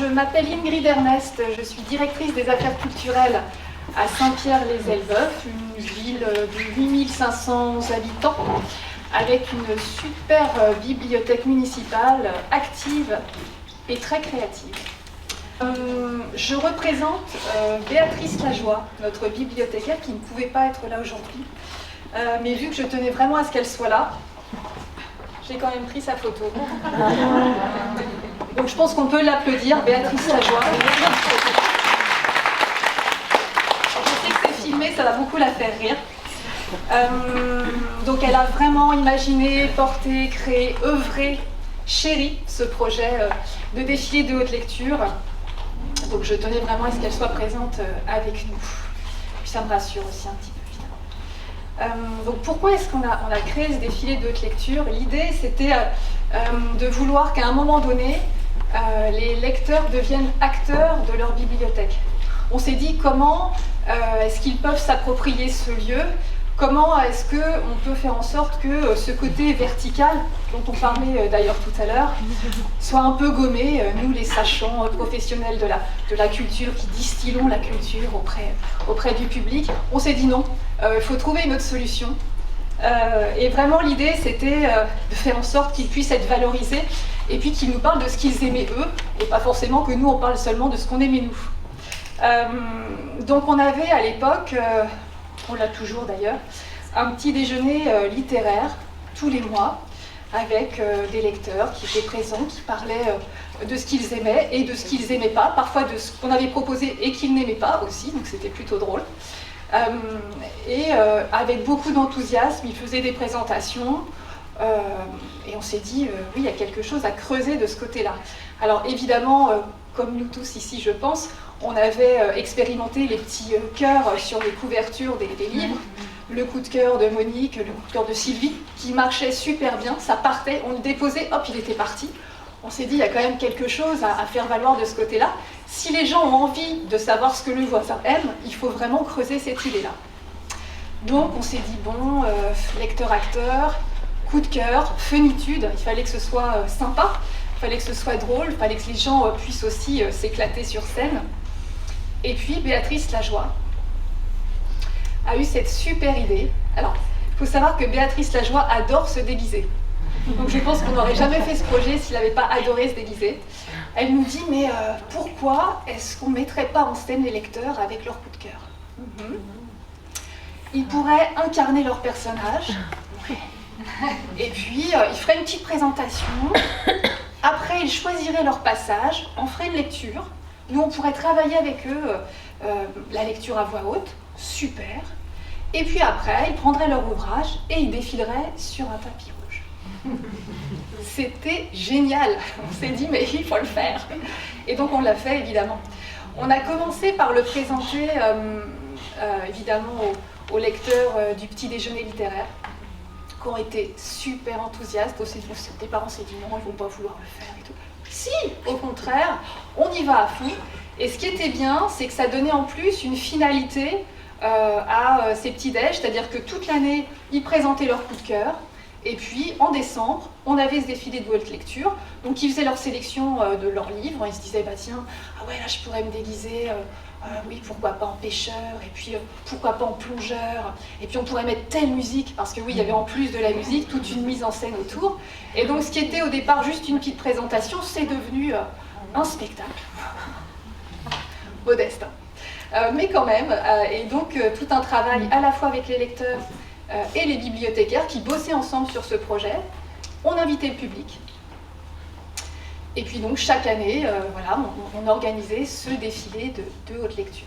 je m'appelle Ingrid Ernest, je suis directrice des affaires culturelles à Saint-Pierre-les-Elbeuf, une ville de 8500 habitants, avec une super bibliothèque municipale active et très créative. Je représente Béatrice Lajoie, notre bibliothécaire qui ne pouvait pas être là aujourd'hui, mais vu que je tenais vraiment à ce qu'elle soit là, j'ai quand même pris sa photo. Donc je pense qu'on peut l'applaudir, Béatrice Lajoie. Je sais que c'est filmé, ça va beaucoup la faire rire. Donc elle a vraiment imaginé, porté, créé, œuvré, chéri ce projet de défilé de haute lecture. Donc je tenais vraiment à ce qu'elle soit présente avec nous. Puis ça me rassure aussi un petit peu. Donc pourquoi est-ce qu'on a créé ce défilé de haute lecture? L'idée c'était de vouloir qu'à un moment donné, les lecteurs deviennent acteurs de leur bibliothèque. On s'est dit comment est-ce qu'ils peuvent s'approprier ce lieu, comment est-ce qu'on peut faire en sorte que ce côté vertical, dont on parlait d'ailleurs tout à l'heure, soit un peu gommé, nous les sachants professionnels de la culture, qui distillons la culture auprès du public. On s'est dit non, il faut trouver une autre solution. Et vraiment l'idée c'était de faire en sorte qu'ils puissent être valorisés et puis qu'ils nous parlent de ce qu'ils aimaient eux, et pas forcément que nous on parle seulement de ce qu'on aimait nous. Donc on avait à l'époque, on l'a toujours d'ailleurs, un petit déjeuner littéraire tous les mois avec des lecteurs qui étaient présents, qui parlaient de ce qu'ils aimaient et de ce qu'ils n'aimaient pas, parfois de ce qu'on avait proposé et qu'ils n'aimaient pas aussi, donc c'était plutôt drôle. Avec beaucoup d'enthousiasme, ils faisaient des présentations et on s'est dit, oui, il y a quelque chose à creuser de ce côté-là. Alors évidemment, comme nous tous ici, je pense, on avait expérimenté les petits cœurs sur les couvertures des livres, le coup de cœur de Monique, le coup de cœur de Sylvie, qui marchait super bien, ça partait, on le déposait, hop, il était parti. On s'est dit, il y a quand même quelque chose à faire valoir de ce côté-là. Si les gens ont envie de savoir ce que le voisin aime, il faut vraiment creuser cette idée-là. Donc on s'est dit, bon, lecteur-acteur, coup de cœur, funitude, il fallait que ce soit sympa, il fallait que ce soit drôle, il fallait que les gens puissent aussi s'éclater sur scène. Et puis Béatrice Lajoie a eu cette super idée. Alors, il faut savoir que Béatrice Lajoie adore se déguiser. Donc je pense qu'on n'aurait jamais fait ce projet s'il n'avait pas adoré se déguiser. Elle nous dit, mais pourquoi est-ce qu'on ne mettrait pas en scène les lecteurs avec leur coup de cœur? Ils pourraient incarner leur personnage, et puis ils feraient une petite présentation. Après, ils choisiraient leur passage, on ferait une lecture. Nous, on pourrait travailler avec eux la lecture à voix haute, super. Et puis après, ils prendraient leur ouvrage et ils défileraient sur un tapis rouge. C'était génial. On s'est dit, mais il faut le faire. Et donc, on l'a fait, évidemment. On a commencé par le présenter, évidemment, aux lecteurs du petit déjeuner littéraire, qui ont été super enthousiastes. Les parents s'est dit, non, ils ne vont pas vouloir le faire et tout. Si, au contraire, on y va à fond. Et ce qui était bien, c'est que ça donnait en plus une finalité à ces petits déj, c'est-à-dire que toute l'année, ils présentaient leur coup de cœur. Et puis, en décembre, on avait ce défilé de haute lecture. Donc, ils faisaient leur sélection de leurs livres. Ils se disaient, bah tiens, ah ouais, là, je pourrais me déguiser, oui, pourquoi pas en pêcheur, et puis pourquoi pas en plongeur. Et puis, on pourrait mettre telle musique, parce que oui, il y avait en plus de la musique, toute une mise en scène autour. Et donc, ce qui était au départ juste une petite présentation, c'est devenu un spectacle. Modeste, hein. Mais quand même. Et donc, tout un travail à la fois avec les lecteurs et les bibliothécaires qui bossaient ensemble sur ce projet. On invitait le public. Et puis donc chaque année, voilà, on organisait ce défilé de haute lecture.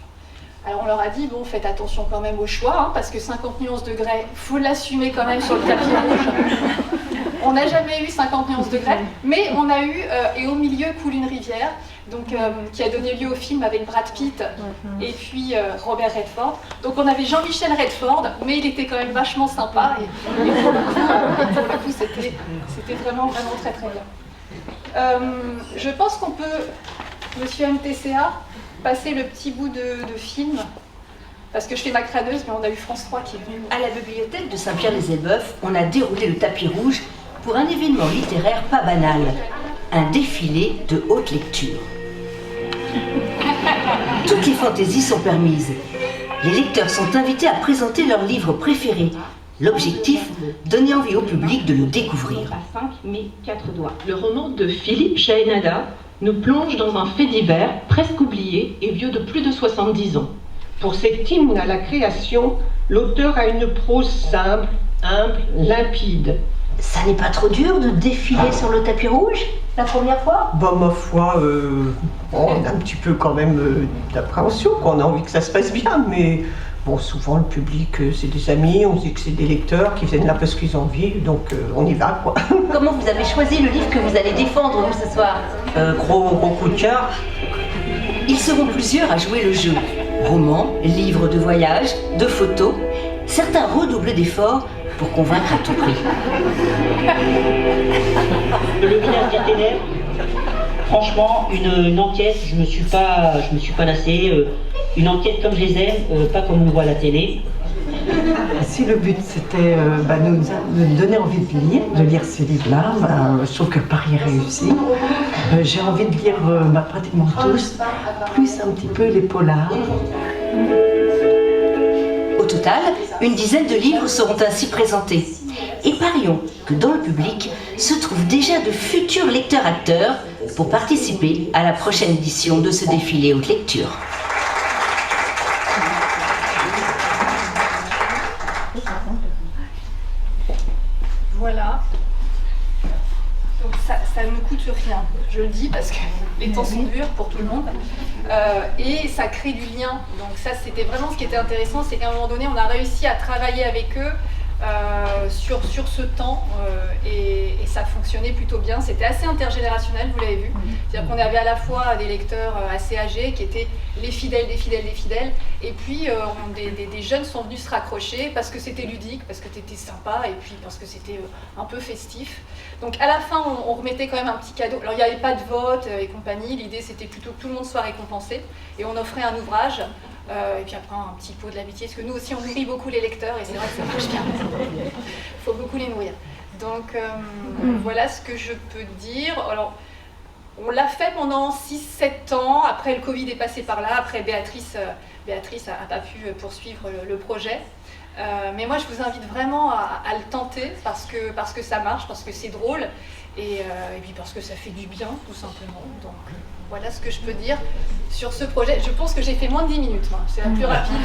Alors on leur a dit, bon, faites attention quand même au choix, hein, parce que 50 nuances degrés, il faut l'assumer quand même sur le tapis rouge. On n'a jamais eu 50 nuances degrés, mais on a eu, et au milieu coule une rivière, donc, qui a donné lieu au film avec Brad Pitt et puis Robert Redford. Donc on avait Jean-Michel Redford, mais il était quand même vachement sympa, et pour le coup c'était vraiment très très bien. Je pense qu'on peut, monsieur MTCA, passer le petit bout de film, parce que je fais ma crâneuse, mais on a eu France 3 qui est venu. À la bibliothèque de Saint-Pierre-les-Elbeuf, on a déroulé le tapis rouge pour un événement littéraire pas banal, un défilé de haute lecture. Toutes les fantaisies sont permises. Les lecteurs sont invités à présenter leur livre préféré. L'objectif, donner envie au public de le découvrir. À 5, mais 4 doigts. Le roman de Philippe Chaénada nous plonge dans un fait divers presque oublié et vieux de plus de 70 ans. Pour cet hymne à la création, l'auteur a une prose simple, humble, limpide. Ça n'est pas trop dur de défiler sur le tapis rouge la première fois? Ma foi, on a un petit peu quand même d'appréhension, on a envie que ça se passe bien, mais bon, souvent le public, c'est des amis, on dit que c'est des lecteurs qui viennent là parce qu'ils ont envie, donc on y va, quoi. Comment vous avez choisi le livre que vous allez défendre, vous, ce soir? Gros coup de cœur. Ils seront plusieurs à jouer le jeu. Romans, livres de voyage, de photos. Certains redoublent d'efforts pour convaincre à tout prix. Le village des ténèbres, franchement, une enquête, je me suis pas lassé. Une enquête comme je les aime, pas comme on voit à la télé. Si le but c'était nous donner envie de lire ce livre-là, je trouve que le pari est réussi. J'ai envie de lire pratiquement tous, plus un petit peu les polars. Au total, une dizaine de livres seront ainsi présentés. Et parions que dans le public se trouvent déjà de futurs lecteurs-acteurs pour participer à la prochaine édition de ce défilé haute lecture. Voilà. Donc ça ne coûte rien, je le dis parce que les temps sont durs pour tout le monde. Et ça crée du lien. Donc ça, c'était vraiment ce qui était intéressant, c'est qu'à un moment donné, on a réussi à travailler avec eux sur ce temps et ça fonctionnait plutôt bien. C'était assez intergénérationnel, vous l'avez vu. C'est-à-dire qu'on avait à la fois des lecteurs assez âgés qui étaient les fidèles des fidèles des fidèles, et puis des jeunes sont venus se raccrocher parce que c'était ludique, parce que c'était sympa, et puis parce que c'était un peu festif. Donc à la fin, on remettait quand même un petit cadeau. Alors il n'y avait pas de vote et compagnie, l'idée c'était plutôt que tout le monde soit récompensé, et on offrait un ouvrage. Et puis après un petit pot de l'amitié, parce que nous aussi on nourrit beaucoup les lecteurs et c'est vrai que ça marche bien. Il faut beaucoup les nourrir. Donc voilà ce que je peux dire. Alors on l'a fait pendant 6-7 ans, après le Covid est passé par là, après Béatrice n'a pas pu poursuivre le projet. Mais moi je vous invite vraiment à le tenter parce que ça marche, parce que c'est drôle et puis parce que ça fait du bien tout simplement. Donc voilà ce que je peux dire sur ce projet. Je pense que j'ai fait moins de 10 minutes, c'est la plus rapide.